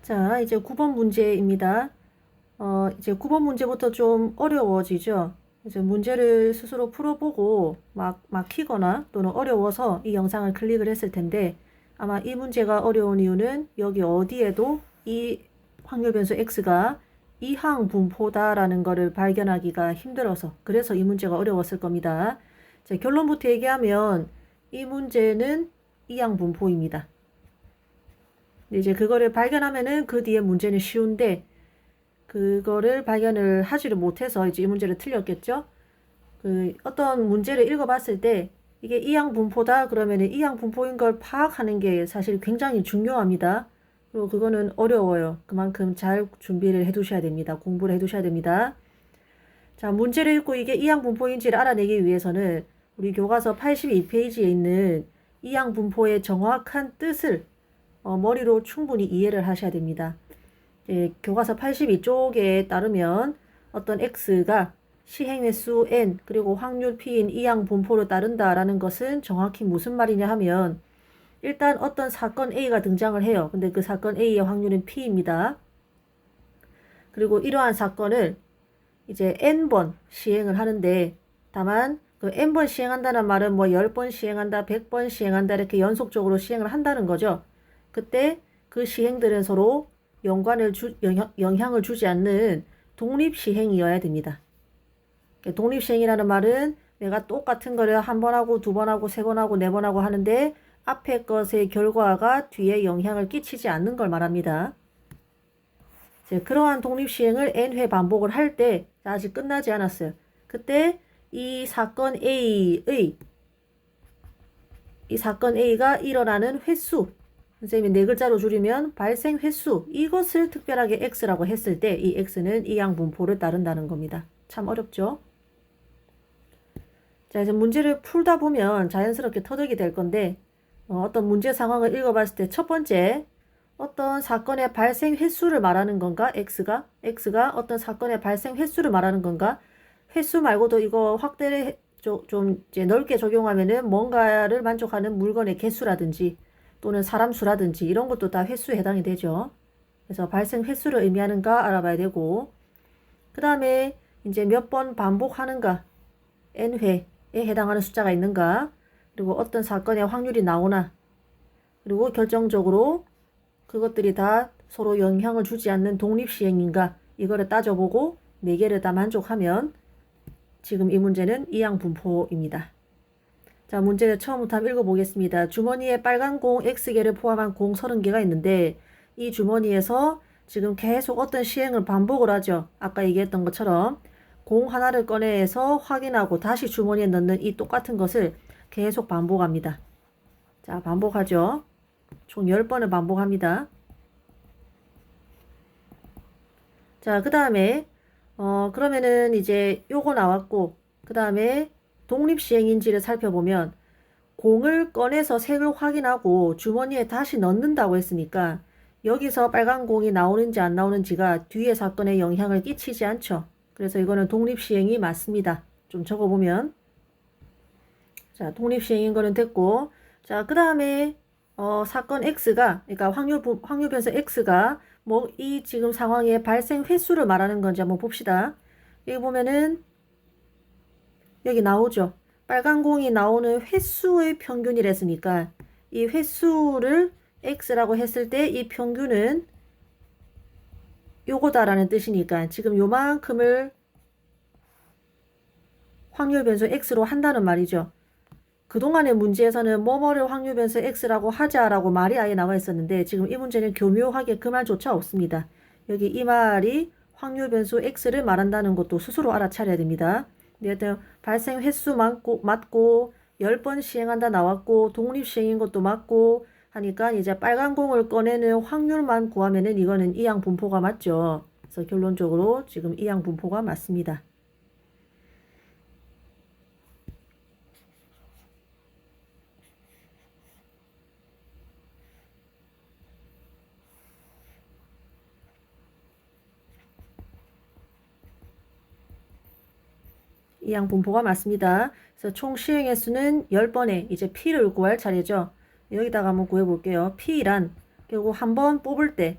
자, 이제 9번 문제입니다. 이제 9번 문제부터 좀 어려워지죠. 이제 문제를 스스로 풀어보고 막히거나 또는 어려워서 이 영상을 클릭을 했을 텐데 아마 이 문제가 어려운 이유는 여기 어디에도 이 확률 변수 x가 이항 분포다라는 거를 발견하기가 힘들어서 그래서 이 문제가 어려웠을 겁니다. 자, 결론부터 얘기하면 이 문제는 이항 분포입니다. 이제 그거를 발견하면은 그 뒤에 문제는 쉬운데 그거를 발견을 하지를 못해서 이제 이 문제를 틀렸겠죠. 그 어떤 문제를 읽어봤을 때 이게 이항 분포다 그러면은 이항 분포인 걸 파악하는 게 사실 굉장히 중요합니다. 그리고 그거는 어려워요. 그만큼 잘 준비를 해두셔야 됩니다. 공부를 해두셔야 됩니다. 자, 문제를 읽고 이게 이항 분포인지를 알아내기 위해서는 우리 교과서 82페이지에 있는 이항 분포의 정확한 뜻을 머리로 충분히 이해를 하셔야 됩니다. 교과서 82쪽에 따르면 어떤 x가 시행횟수 n 그리고 확률 p인 이항 분포로 따른다라는 것은 정확히 무슨 말이냐 하면 일단 어떤 사건 A가 등장을 해요. 근데 그 사건 A의 확률은 p입니다. 그리고 이러한 사건을 이제 n번 시행을 하는데 다만 그 n번 시행한다는 말은 뭐 10번 시행한다, 100번 시행한다 이렇게 연속적으로 시행을 한다는 거죠. 그때 그 시행들은 서로 영향을 주지 않는 독립시행이어야 됩니다. 독립시행이라는 말은 내가 똑같은 거를 한 번 하고 두 번 하고 세 번 하고 네 번 하고 하는데 앞에 것의 결과가 뒤에 영향을 끼치지 않는 걸 말합니다. 그러한 독립시행을 n회 반복을 할 때 아직 끝나지 않았어요. 그때 이 사건 A가 일어나는 횟수 선생님이 네 글자로 줄이면 발생 횟수 이것을 특별하게 x라고 했을 때 이 x는 이항 분포를 따른다는 겁니다. 참 어렵죠? 자, 이제 문제를 풀다 보면 자연스럽게 터득이 될 건데 어떤 문제 상황을 읽어봤을 때 첫 번째 어떤 사건의 발생 횟수를 말하는 건가? x가 어떤 사건의 발생 횟수를 말하는 건가? 횟수 말고도 이거 확대를 좀 이제 넓게 적용하면은 뭔가를 만족하는 물건의 개수라든지 또는 사람 수라든지 이런 것도 다 횟수에 해당이 되죠. 그래서 발생 횟수를 의미하는가 알아봐야 되고 그 다음에 이제 몇 번 반복하는가 n회에 해당하는 숫자가 있는가 그리고 어떤 사건의 확률이 나오나 그리고 결정적으로 그것들이 다 서로 영향을 주지 않는 독립시행인가 이거를 따져보고 4개를 다 만족하면 지금 이 문제는 이항 분포입니다. 자, 문제를 처음부터 한번 읽어보겠습니다. 주머니에 빨간 공 X개를 포함한 공 30개가 있는데 이 주머니에서 지금 계속 어떤 시행을 반복을 하죠. 아까 얘기했던 것처럼 공 하나를 꺼내서 확인하고 다시 주머니에 넣는 이 똑같은 것을 계속 반복합니다. 자, 반복하죠. 총 10번을 반복합니다. 자, 그 다음에 그러면은 이제 요거 나왔고 그 다음에 독립시행인지를 살펴보면 공을 꺼내서 색을 확인하고 주머니에 다시 넣는다고 했으니까 여기서 빨간 공이 나오는지 안 나오는지가 뒤에 사건에 영향을 끼치지 않죠. 그래서 이거는 독립시행이 맞습니다. 좀 적어보면 자, 독립시행인 거는 됐고 자, 그 다음에 사건 X가 그러니까 확률 변수 X가 뭐 이 지금 상황의 발생 횟수를 말하는 건지 한번 봅시다. 여기 보면은 여기 나오죠. 빨간 공이 나오는 횟수의 평균이랬으니까 이 횟수를 x라고 했을 때 이 평균은 요거다라는 뜻이니까 지금 요만큼을 확률 변수 x로 한다는 말이죠. 그동안의 문제에서는 뭐뭐를 확률 변수 x라고 하자라고 말이 아예 나와 있었는데 지금 이 문제는 교묘하게 그 말조차 없습니다. 여기 이 말이 확률 변수 x를 말한다는 것도 스스로 알아차려야 됩니다. 하여튼 발생 횟수 맞고 10번 시행한다 나왔고 독립시행인 것도 맞고 하니까 이제 빨간 공을 꺼내는 확률만 구하면은 이거는 이항 분포가 맞죠. 그래서 결론적으로 지금 이항 분포가 맞습니다. 이항 분포가 맞습니다. 그래서 총 시행 횟수는 10번에 이제 P를 구할 차례죠. 여기다가 한번 구해볼게요. P란 결국 한번 뽑을 때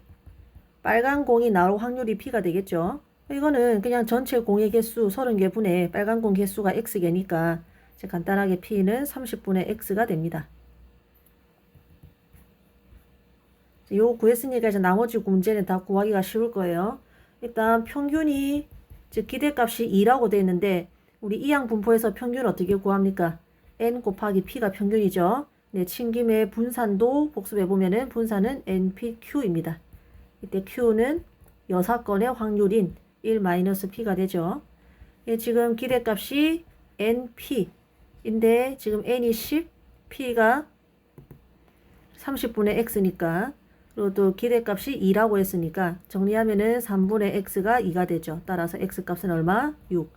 빨간 공이 나올 확률이 P가 되겠죠. 이거는 그냥 전체 공의 개수 30개 분의 빨간 공 개수가 X개니까 이제 간단하게 P는 30분의 X가 됩니다. 요 구했으니까 이제 나머지 문제는 다 구하기가 쉬울 거예요. 일단 평균이 즉 기대값이 2라고 되어 있는데 우리 이항 분포에서 평균 어떻게 구합니까? N 곱하기 P가 평균이죠. 네, 친김의 분산도 복습해보면은 분산은 NPQ입니다. 이때 Q는 여사건의 확률인 1-P가 되죠. 예, 지금 기대값이 NP인데 지금 N이 10, P가 30분의 X니까 그리고 또 기대값이 2라고 했으니까 정리하면은 3분의 X가 2가 되죠. 따라서 X값은 얼마? 6.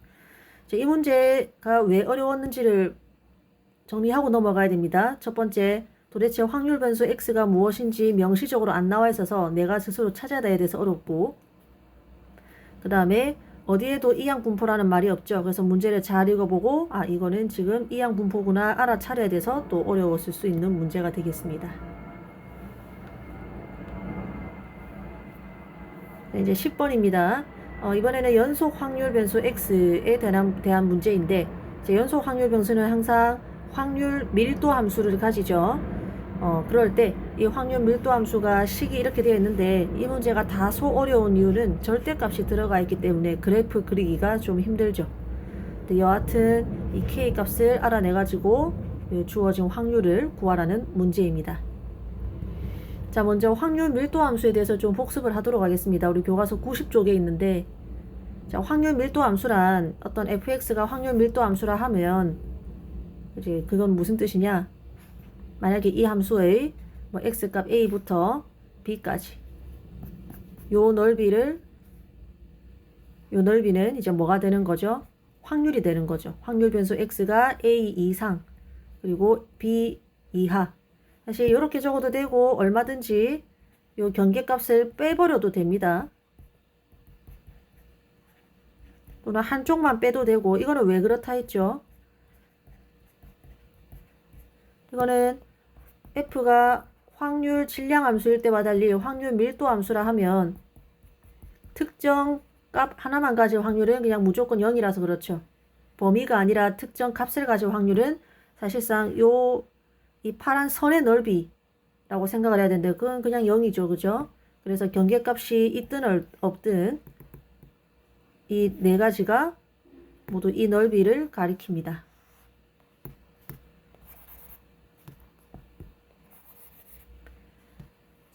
이 문제가 왜 어려웠는지를 정리하고 넘어가야 됩니다. 첫 번째, 도대체 확률 변수 X가 무엇인지 명시적으로 안 나와 있어서 내가 스스로 찾아야 돼서 어렵고, 그 다음에 어디에도 이항 분포라는 말이 없죠. 그래서 문제를 잘 읽어보고 아 이거는 지금 이항 분포구나 알아차려야 돼서 또 어려웠을 수 있는 문제가 되겠습니다. 네, 이제 10번입니다. 이번에는 연속 확률 변수 X에 대한 문제인데 이제 연속 확률 변수는 항상 확률 밀도 함수를 가지죠. 그럴 때 이 확률 밀도 함수가 식이 이렇게 되어 있는데 이 문제가 다소 어려운 이유는 절대값이 들어가 있기 때문에 그래프 그리기가 좀 힘들죠. 여하튼 이 K 값을 알아내 가지고 주어진 확률을 구하라는 문제입니다. 자, 먼저 확률 밀도 함수에 대해서 좀 복습을 하도록 하겠습니다. 우리 교과서 90쪽에 있는데 자, 확률 밀도 함수란 어떤 fx가 확률 밀도 함수라 하면 이제 그건 무슨 뜻이냐? 만약에 이 함수의 뭐 x값 a부터 b까지 요 넓이는 이제 뭐가 되는 거죠? 확률이 되는 거죠. 확률 변수 x가 a 이상 그리고 b 이하. 사실 이렇게 적어도 되고 얼마든지 요 경계값을 빼버려도 됩니다. 또는 한쪽만 빼도 되고 이거는 왜 그렇다 했죠? 이거는 f가 확률 질량 함수일 때와 달리 확률 밀도 함수라 하면 특정 값 하나만 가질 확률은 그냥 무조건 0이라서 그렇죠. 범위가 아니라 특정 값을 가질 확률은 사실상 이 파란 선의 넓이라고 생각을 해야 되는데 그건 그냥 0이죠. 그죠? 그래서 경계값이 있든 없든 이 네 가지가 모두 이 넓이를 가리킵니다.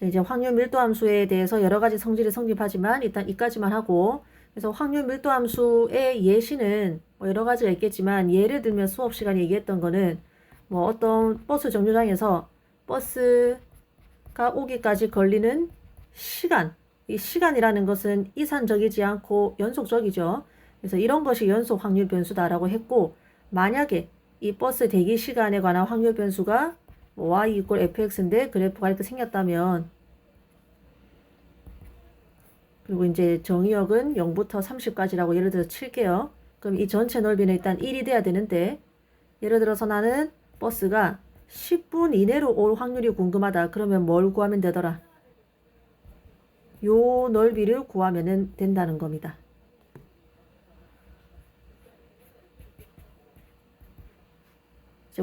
이제 확률 밀도 함수에 대해서 여러 가지 성질이 성립하지만 일단 이까지만 하고 그래서 확률 밀도 함수의 예시는 뭐 여러 가지가 있겠지만 예를 들면 수업 시간에 얘기했던 거는 뭐 어떤 버스 정류장에서 버스가 오기까지 걸리는 시간 이 시간이라는 것은 이산적이지 않고 연속적이죠. 그래서 이런 것이 연속 확률 변수다라고 했고 만약에 이 버스 대기 시간에 관한 확률 변수가 y = fx인데 그래프가 이렇게 생겼다면 그리고 이제 정의역은 0부터 30까지라고 예를 들어서 칠게요. 그럼 이 전체 넓이는 일단 1이 돼야 되는데 예를 들어서 나는 버스가 10분 이내로 올 확률이 궁금하다. 그러면 뭘 구하면 되더라? 요 넓이를 구하면 된다는 겁니다.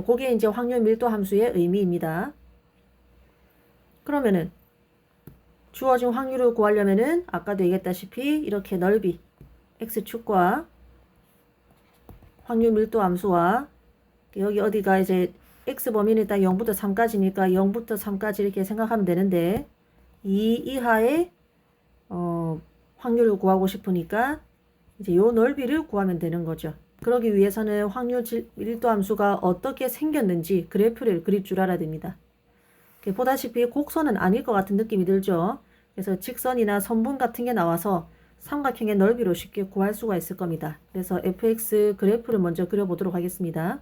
그게 이제 확률 밀도 함수의 의미입니다. 그러면은 주어진 확률을 구하려면은 아까도 얘기했다시피 이렇게 넓이 x축과 확률 밀도 함수와 여기 어디가 이제 x 범위는 일단 0부터 3까지니까 0부터 3까지 이렇게 생각하면 되는데 2 이하의 확률을 구하고 싶으니까 이제 요 넓이를 구하면 되는 거죠. 그러기 위해서는 확률 밀도 함수가 어떻게 생겼는지 그래프를 그릴 줄 알아야 됩니다. 보다시피 곡선은 아닐 것 같은 느낌이 들죠. 그래서 직선이나 선분 같은 게 나와서 삼각형의 넓이로 쉽게 구할 수가 있을 겁니다. 그래서 fx 그래프를 먼저 그려보도록 하겠습니다.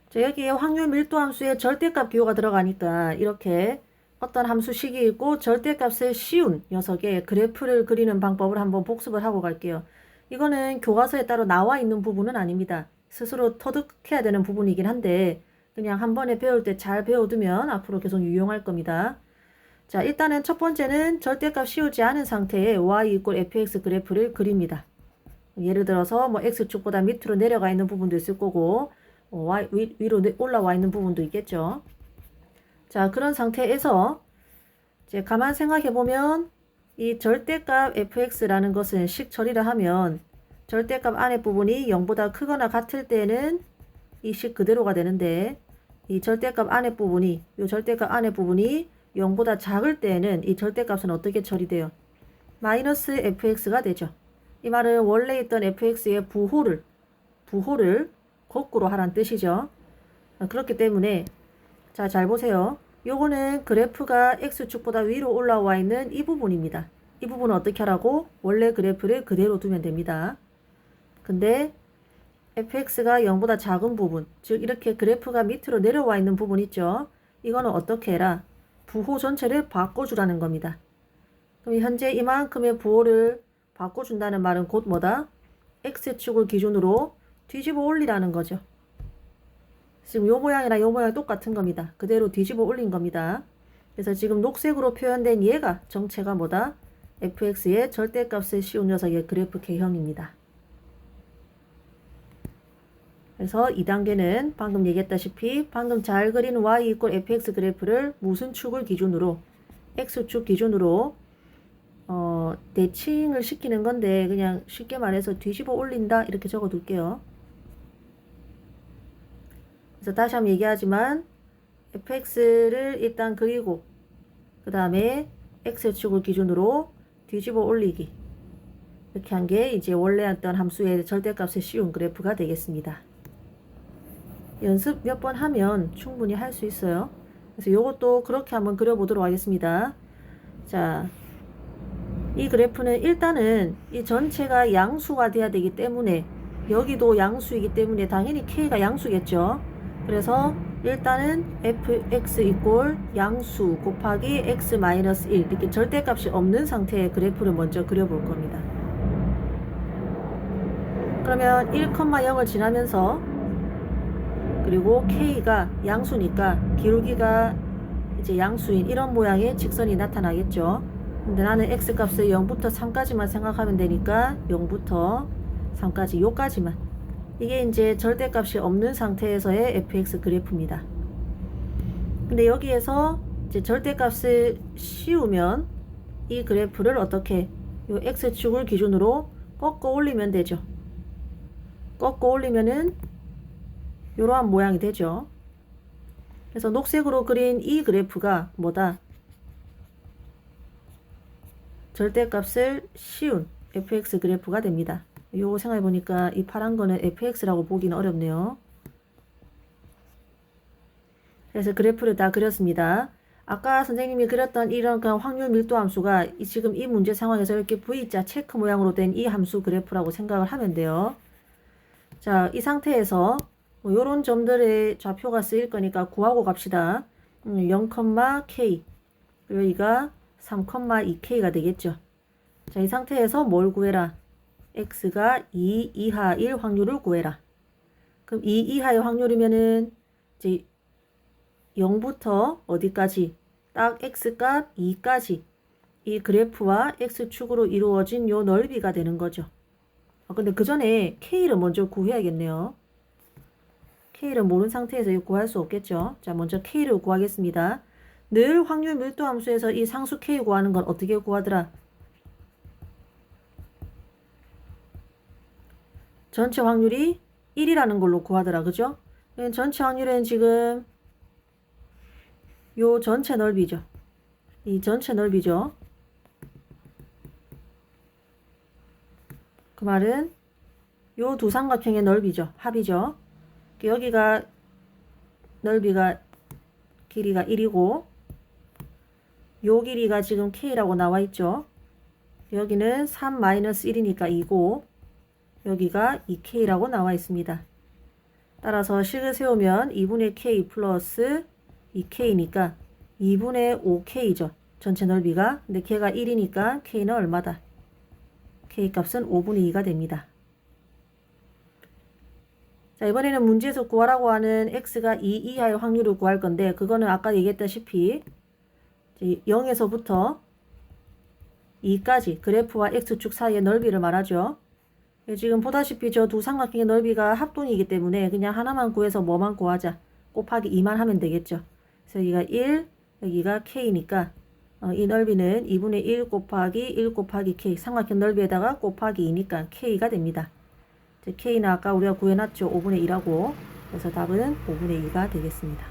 자, 여기에 확률 밀도 함수에 절대값 기호가 들어가니까 이렇게 어떤 함수식이 있고 절대값을 씌운 녀석의 그래프를 그리는 방법을 한번 복습을 하고 갈게요. 이거는 교과서에 따로 나와 있는 부분은 아닙니다. 스스로 터득해야 되는 부분이긴 한데 그냥 한 번에 배울 때 잘 배워두면 앞으로 계속 유용할 겁니다. 자, 일단은 첫 번째는 절대값 씌우지 않은 상태에 y 이꼴 fx 그래프를 그립니다. 예를 들어서 뭐 x축보다 밑으로 내려가 있는 부분도 있을 거고 위로 올라와 있는 부분도 있겠죠. 자, 그런 상태에서 이제 가만 생각해 보면 이 절대값 fx라는 것은 식 처리를 하면 절대값 안에 부분이 0보다 크거나 같을 때는 이 식 그대로가 되는데 이 절대값 안에 부분이 0보다 작을 때는 이 절대값은 어떻게 처리돼요? 마이너스 fx가 되죠. 이 말은 원래 있던 fx의 부호를 거꾸로 하란 뜻이죠. 그렇기 때문에 자, 잘 보세요. 요거는 그래프가 x축보다 위로 올라와 있는 이 부분입니다. 이 부분은 어떻게 하라고? 원래 그래프를 그대로 두면 됩니다. 근데 fx가 0보다 작은 부분, 즉 이렇게 그래프가 밑으로 내려와 있는 부분 있죠? 이거는 어떻게 해라? 부호 전체를 바꿔주라는 겁니다. 그럼 현재 이만큼의 부호를 바꿔준다는 말은 곧 뭐다? x축을 기준으로 뒤집어 올리라는 거죠. 지금 요 모양이랑 요 모양 똑같은 겁니다. 그대로 뒤집어 올린 겁니다. 그래서 지금 녹색으로 표현된 얘가 정체가 뭐다? fx의 절대값을 씌운 녀석의 그래프 K형입니다. 그래서 2단계는 방금 얘기했다시피 방금 잘 그린 y 이꼴 fx 그래프를 무슨 축을 기준으로 x축 기준으로 대칭을 시키는 건데 그냥 쉽게 말해서 뒤집어 올린다 이렇게 적어 둘게요. 그래서 다시 한번 얘기하지만 fx를 일단 그리고 그 다음에 x축을 기준으로 뒤집어 올리기 이렇게 한 게 이제 원래 했던 함수의 절대값을 씌운 그래프가 되겠습니다. 연습 몇 번 하면 충분히 할 수 있어요. 그래서 이것도 그렇게 한번 그려보도록 하겠습니다. 자, 이 그래프는 일단은 이 전체가 양수가 돼야 되기 때문에 여기도 양수이기 때문에 당연히 k가 양수겠죠. 그래서 일단은 fx 이꼴 양수 곱하기 x 마이너스 1 이렇게 절대값이 없는 상태의 그래프를 먼저 그려볼 겁니다. 그러면 1,0을 지나면서 그리고 k가 양수니까 기울기가 이제 양수인 이런 모양의 직선이 나타나겠죠. 근데 나는 x값을 0부터 3까지만 생각하면 되니까 0부터 3까지 요까지만 이게 이제 절대값이 없는 상태에서의 fx 그래프입니다. 근데 여기에서 이제 절대값을 씌우면 이 그래프를 어떻게 요 x축을 기준으로 꺾어 올리면 되죠. 꺾어 올리면은 이러한 모양이 되죠. 그래서 녹색으로 그린 이 그래프가 뭐다? 절대값을 씌운 fx 그래프가 됩니다. 요거 생각해보니까 이 파란 거는 fx라고 보기는 어렵네요. 그래서 그래프를 다 그렸습니다. 아까 선생님이 그렸던 이런 확률 밀도 함수가 지금 이 문제 상황에서 이렇게 V자 체크 모양으로 된 이 함수 그래프라고 생각을 하면 돼요. 자, 이 상태에서 뭐 요런 점들의 좌표가 쓰일 거니까 구하고 갑시다. 0,k 그리고 여기가 3,2k가 되겠죠. 자, 이 상태에서 뭘 구해라? x가 2 이하일 확률을 구해라. 그럼 2 이하의 확률이면은 이제 0부터 어디까지? 딱 x값 2까지 이 그래프와 x축으로 이루어진 요 넓이가 되는 거죠. 근데 그 전에 k를 먼저 구해야겠네요. k를 모르는 상태에서 구할 수 없겠죠. 자, 먼저 k를 구하겠습니다. 늘 확률 밀도 함수에서 이 상수 k 구하는 건 어떻게 구하더라? 전체 확률이 1이라는 걸로 구하더라. 그죠? 전체 확률은 지금 요 전체 넓이죠. 이 전체 넓이죠. 그 말은 요 두 삼각형의 넓이죠. 합이죠. 여기가 넓이가 길이가 1이고 요 길이가 지금 k라고 나와 있죠. 여기는 3-1이니까 2고 여기가 2k라고 나와 있습니다. 따라서 식을 세우면 2분의 k 플러스 2k니까 2분의 5k죠. 전체 넓이가. 근데 걔가 1이니까 k는 얼마다? k 값은 5분의 2가 됩니다. 자, 이번에는 문제에서 구하라고 하는 x가 2 이하의 확률을 구할 건데 그거는 아까 얘기했다시피 0에서부터 2까지 그래프와 x축 사이의 넓이를 말하죠. 지금 보다시피 저 두 삼각형의 넓이가 합동이기 때문에 그냥 하나만 구해서 뭐만 구하자. 곱하기 2만 하면 되겠죠. 그래서 여기가 1, 여기가 k니까 이 넓이는 2분의 1 곱하기 1 곱하기 k, 삼각형 넓이에다가 곱하기 2니까 k가 됩니다. k는 아까 우리가 구해놨죠. 5분의 1하고. 그래서 답은 5분의 2가 되겠습니다.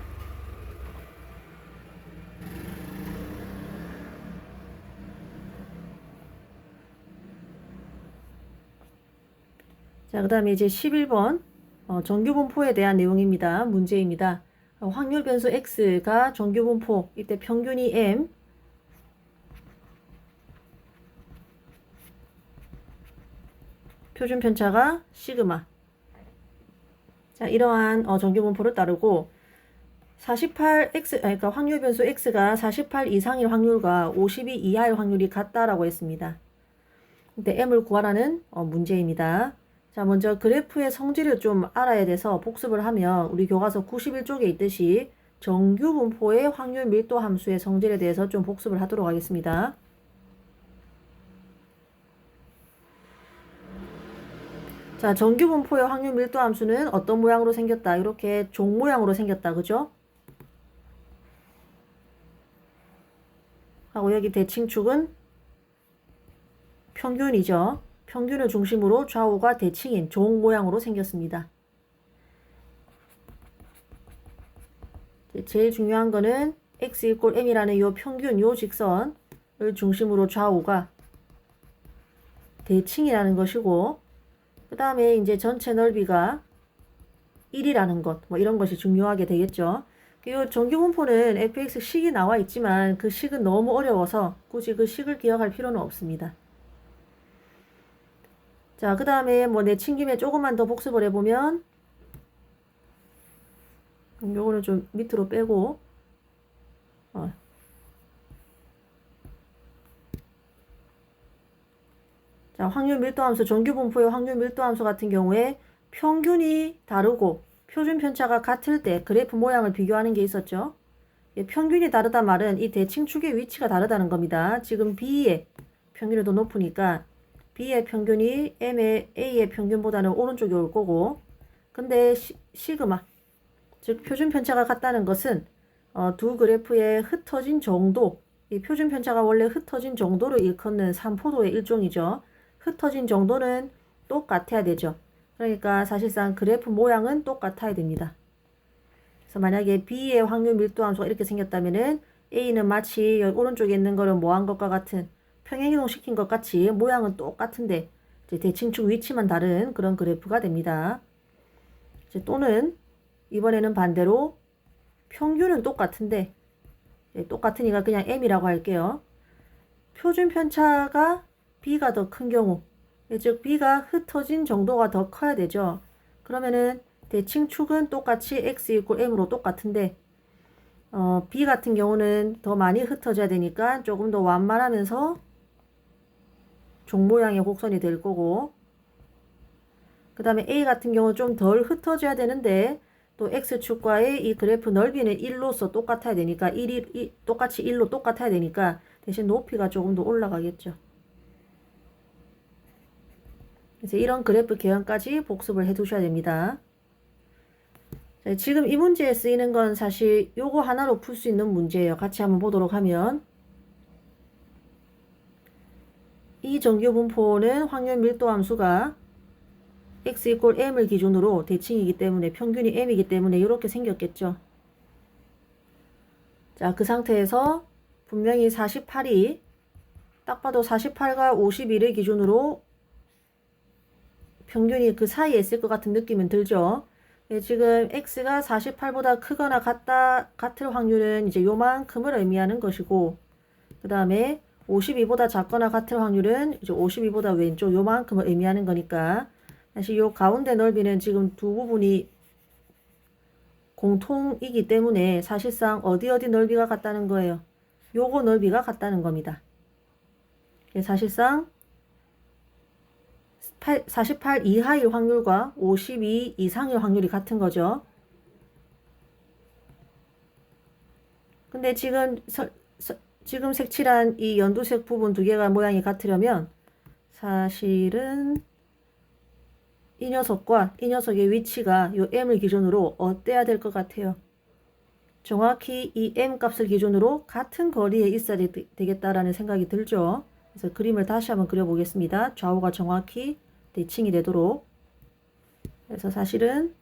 자, 그 다음에 이제 11번 정규분포에 대한 내용입니다. 문제입니다. 확률 변수 x가 정규분포, 이때 평균이 m, 표준 편차가 시그마. 자, 이러한 정규분포를 따르고 48x, 그러니까 확률 변수 x가 48 이상일 확률과 52 이하일 확률이 같다라고 했습니다. 이때 m을 구하라는 문제입니다. 자, 먼저 그래프의 성질을 좀 알아야 돼서 복습을 하면 우리 교과서 91쪽에 있듯이 정규분포의 확률 밀도 함수의 성질에 대해서 좀 복습을 하도록 하겠습니다. 자, 정규분포의 확률 밀도 함수는 어떤 모양으로 생겼다? 이렇게 종 모양으로 생겼다. 그죠? 하고 여기 대칭축은 평균이죠. 평균을 중심으로 좌우가 대칭인 종 모양으로 생겼습니다. 제일 중요한 거는 x = m이라는 이 평균, 이 직선을 중심으로 좌우가 대칭이라는 것이고, 그 다음에 이제 전체 넓이가 1이라는 것, 뭐 이런 것이 중요하게 되겠죠. 이 정규분포는 fx 식이 나와 있지만 그 식은 너무 어려워서 굳이 그 식을 기억할 필요는 없습니다. 자, 그 다음에 뭐 내친 김에 조금만 더 복습을 해보면, 요거는 좀 밑으로 빼고, 자, 확률 밀도 함수, 정규분포의 확률 밀도 함수 같은 경우에 평균이 다르고 표준 편차가 같을 때 그래프 모양을 비교하는 게 있었죠. 평균이 다르단 말은 이 대칭축의 위치가 다르다는 겁니다. 지금 B의 평균이 더 높으니까 B의 평균이 A의 평균보다는 오른쪽에 올 거고, 근데 시그마, 즉 표준 편차가 같다는 것은 두 그래프의 흩어진 정도, 이 표준 편차가 원래 흩어진 정도를 일컫는 산포도의 일종이죠. 흩어진 정도는 똑같아야 되죠. 그러니까 사실상 그래프 모양은 똑같아야 됩니다. 그래서 만약에 B의 확률 밀도 함수가 이렇게 생겼다면은 A는 마치 오른쪽에 있는 거를 뭐한 것과 같은 평행이동 시킨 것 같이 모양은 똑같은데 이제 대칭축 위치만 다른 그런 그래프가 됩니다. 이제 또는 이번에는 반대로 평균은 똑같은데 똑같으니까 그냥 m이라고 할게요. 표준 편차가 b가 더 큰 경우, 즉 b가 흩어진 정도가 더 커야 되죠. 그러면은 대칭축은 똑같이 x = m으로 똑같은데 b 같은 경우는 더 많이 흩어져야 되니까 조금 더 완만하면서 종 모양의 곡선이 될 거고, 그 다음에 a 같은 경우는 좀 덜 흩어져야 되는데 또 x축과의 이 그래프 넓이는 1로서 똑같아야 되니까 똑같이 1로 똑같아야 되니까 대신 높이가 조금 더 올라가겠죠. 그래서 이런 그래프 개형까지 복습을 해 두셔야 됩니다. 자, 지금 이 문제에 쓰이는 건 사실 요거 하나로 풀 수 있는 문제예요. 같이 한번 보도록 하면, 이 정규분포는 확률 밀도 함수가 x = m을 기준으로 대칭이기 때문에 평균이 m이기 때문에 이렇게 생겼겠죠. 자, 그 상태에서 분명히 48이 딱 봐도 48과 51을 기준으로 평균이 그 사이에 있을 것 같은 느낌은 들죠. 지금 x가 48보다 크거나 같을 확률은 이제 요만큼을 의미하는 것이고, 그 다음에 52보다 작거나 같을 확률은 이제 52보다 왼쪽 요만큼을 의미하는 거니까, 사실 요 가운데 넓이는 지금 두 부분이 공통이기 때문에 사실상 어디 넓이가 같다는 거예요. 요거 넓이가 같다는 겁니다. 사실상 48 이하일 확률과 52 이상일 확률이 같은 거죠. 근데 지금 지금 색칠한 이 연두색 부분 두 개가 모양이 같으려면 사실은 이 녀석과 이 녀석의 위치가 요 m을 기준으로 어때야 될 것 같아요. 정확히 이 m 값을 기준으로 같은 거리에 있어야 되겠다라는 생각이 들죠. 그래서 그림을 다시 한번 그려보겠습니다. 좌우가 정확히 대칭이 되도록. 그래서 사실은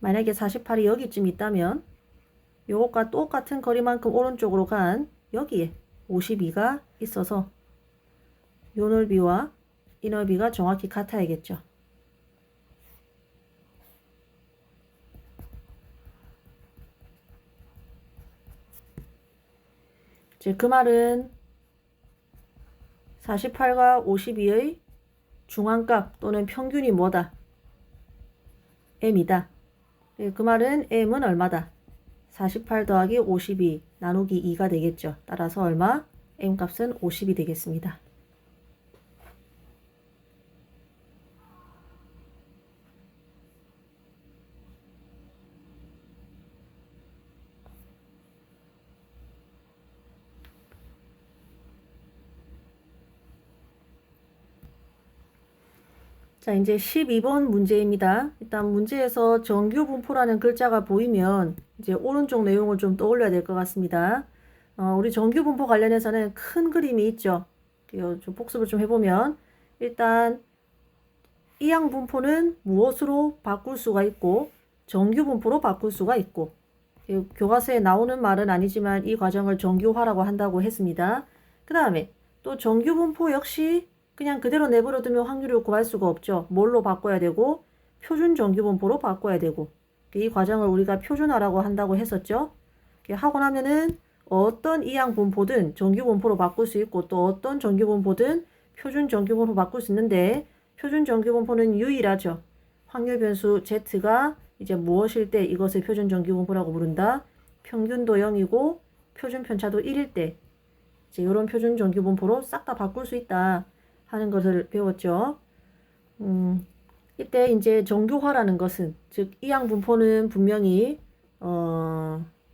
만약에 48이 여기쯤 있다면 요것과 똑같은 거리만큼 오른쪽으로 간 여기에 52가 있어서 요 넓이와 이 넓이가 정확히 같아야겠죠. 이제 그 말은 48과 52의 중앙값 또는 평균이 뭐다? m이다. 그 말은 m은 얼마다? 48 더하기 52 나누기 2가 되겠죠. 따라서 얼마? m 값은 50이 되겠습니다. 자, 이제 12번 문제입니다. 일단 문제에서 정규 분포라는 글자가 보이면 이제 오른쪽 내용을 좀 떠올려야 될 것 같습니다. 우리 정규 분포 관련해서는 큰 그림이 있죠. 좀 복습을 좀 해보면 일단 이항 분포는 무엇으로 바꿀 수가 있고 정규 분포로 바꿀 수가 있고 교과서에 나오는 말은 아니지만 이 과정을 정규화라고 한다고 했습니다. 그 다음에 또 정규 분포 역시 그냥 그대로 내버려 두면 확률을 구할 수가 없죠. 뭘로 바꿔야 되고 표준 정규 분포로 바꿔야 되고 이 과정을 우리가 표준화라고 한다고 했었죠. 하고 나면은 어떤 이항 분포든 정규 분포로 바꿀 수 있고 또 어떤 정규 분포든 표준 정규 분포로 바꿀 수 있는데 표준 정규 분포는 유일하죠. 확률 변수 z가 이제 무엇일 때 이것을 표준 정규 분포라고 부른다. 평균도 0이고 표준 편차도 1일 때 이제 이런 표준 정규 분포로 싹 다 바꿀 수 있다 하는 것을 배웠죠. 이때 이제 정규화라는 것은 즉 이항 분포는 분명히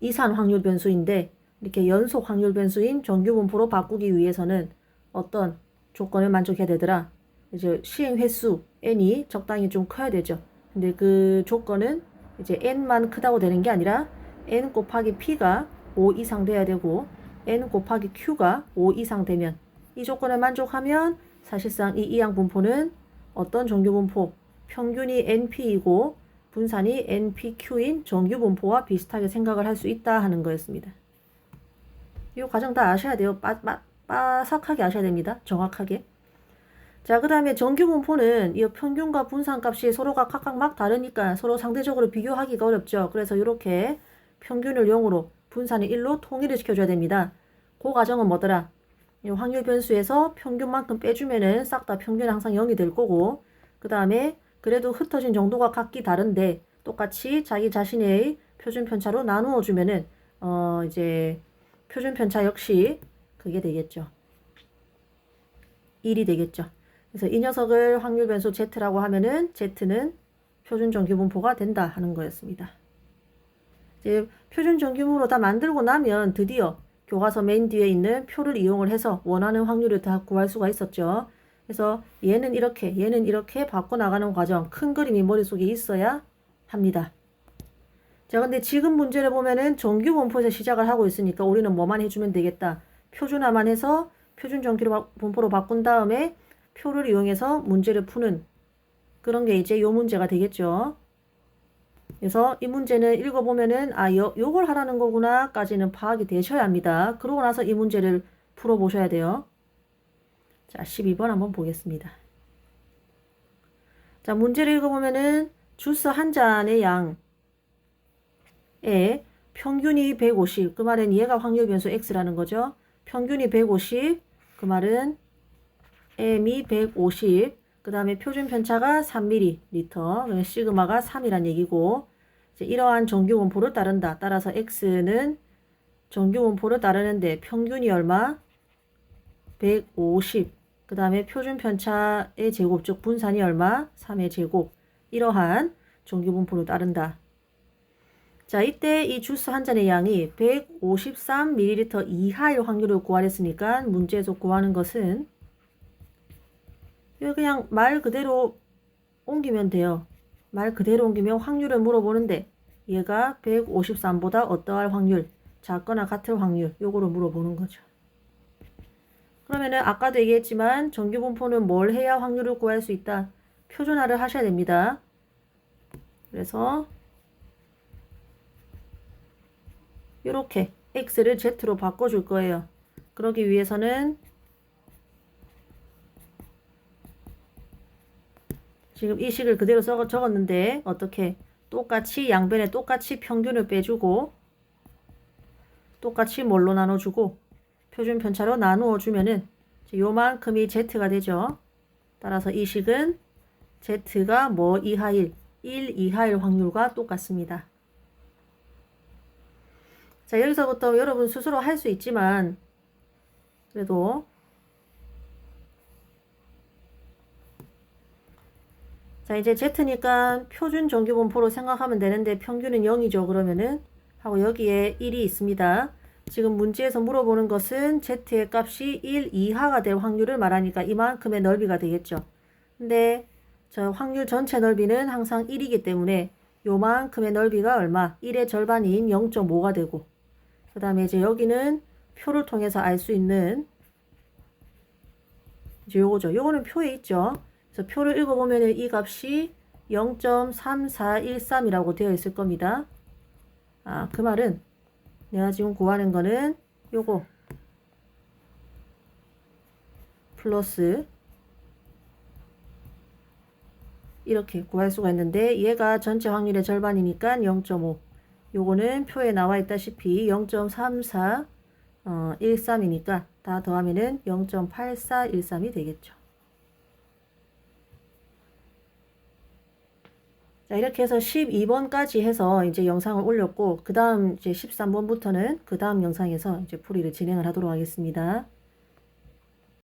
이산 확률 변수인데 이렇게 연속 확률 변수인 정규 분포로 바꾸기 위해서는 어떤 조건을 만족해야 되더라. 이제 시행 횟수 n이 적당히 좀 커야 되죠. 근데 그 조건은 이제 n만 크다고 되는 게 아니라 n 곱하기 p가 5 이상 돼야 되고 n 곱하기 q가 5 이상 되면 이 조건을 만족하면 사실상 이 이항 분포는 어떤 정규 분포 평균이 np이고 분산이 npq인 정규 분포와 비슷하게 생각을 할 수 있다 하는 거였습니다. 이 과정 다 아셔야 돼요. 빠삭하게 아셔야 됩니다. 정확하게. 자, 그 다음에 정규 분포는 이 평균과 분산 값이 서로가 각각 막 다르니까 서로 상대적으로 비교하기가 어렵죠. 그래서 이렇게 평균을 0으로 분산을 1로 통일을 시켜줘야 됩니다. 그 과정은 뭐더라? 이 확률 변수에서 평균만큼 빼주면은 싹 다 평균은 항상 0이 될 거고 그 다음에 그래도 흩어진 정도가 각기 다른데 똑같이 자기 자신의 표준 편차로 나누어 주면은 이제 표준 편차 역시 그게 되겠죠. 1이 되겠죠. 그래서 이 녀석을 확률 변수 z라고 하면은 z는 표준 정규 분포가 된다 하는 거였습니다. 이제 표준 정규 분포로 다 만들고 나면 드디어 교과서 맨 뒤에 있는 표를 이용을 해서 원하는 확률을 다 구할 수가 있었죠. 그래서 얘는 이렇게 바꿔나가는 과정, 큰 그림이 머릿속에 있어야 합니다. 자, 근데 지금 문제를 보면은 정규 분포에서 시작을 하고 있으니까 우리는 뭐만 해주면 되겠다. 표준화만 해서 표준 정규 분포로 바꾼 다음에 표를 이용해서 문제를 푸는 그런 게 이제 요 문제가 되겠죠. 그래서 이 문제는 읽어보면은 요걸 하라는 거구나 까지는 파악이 되셔야 합니다. 그러고 나서 이 문제를 풀어보셔야 돼요. 자, 12번 한번 보겠습니다. 자, 문제를 읽어보면은 주스 한 잔의 양에 평균이 150, 그 말은 얘가 확률 변수 x라는 거죠. 평균이 150, 그 말은 m이 150, 그 다음에 표준 편차가 3ml, 시그마가 3이란 얘기고 이제 이러한 정규 분포를 따른다. 따라서 x는 정규 분포를 따르는데 평균이 얼마? 150, 그 다음에 표준 편차의 제곱, 즉 분산이 얼마? 3의 제곱. 이러한 정규 분포를 따른다. 자, 이때 이 주스 한 잔의 양이 153ml 이하일 확률을 구하랬으니까 문제에서 구하는 것은 그냥 말 그대로 옮기면 돼요. 말 그대로 옮기면 확률을 물어보는데 얘가 153보다 어떠할 확률, 작거나 같을 확률, 요거를 물어보는 거죠. 그러면은 아까도 얘기했지만 정규분포는 뭘 해야 확률을 구할 수 있다? 표준화를 하셔야 됩니다. 그래서 이렇게 x를 z로 바꿔줄 거예요. 그러기 위해서는 지금 이 식을 그대로 적었는데 어떻게 똑같이 양변에 똑같이 평균을 빼주고 똑같이 뭘로 나눠주고 표준 편차로 나누어 주면은 요만큼이 z가 되죠. 따라서 이 식은 z가 뭐 이하일, 1 이하일 확률과 똑같습니다. 자, 여기서부터 여러분 스스로 할 수 있지만 그래도 자, 이제 z니까 표준 정규분포로 생각하면 되는데 평균은 0이죠. 그러면은 하고 여기에 1이 있습니다. 지금 문제에서 물어보는 것은 z의 값이 1 이하가 될 확률을 말하니까 이만큼의 넓이가 되겠죠. 근데 저 확률 전체 넓이는 항상 1이기 때문에 요만큼의 넓이가 얼마? 1의 절반인 0.5가 되고 그 다음에 이제 여기는 표를 통해서 알 수 있는 이제 요거죠. 요거는 표에 있죠. 그래서 표를 읽어보면 이 값이 0.3413이라고 되어 있을 겁니다. 아, 그 말은 내가 지금 구하는 거는 요거 플러스 이렇게 구할 수가 있는데 얘가 전체 확률의 절반이니까 0.5 요거는 표에 나와 있다시피 0.3413이니까 다 더하면은 0.8413이 되겠죠. 자, 이렇게 해서 12번까지 해서 이제 영상을 올렸고, 그 다음 이제 13번부터는 그 다음 영상에서 이제 풀이를 진행을 하도록 하겠습니다.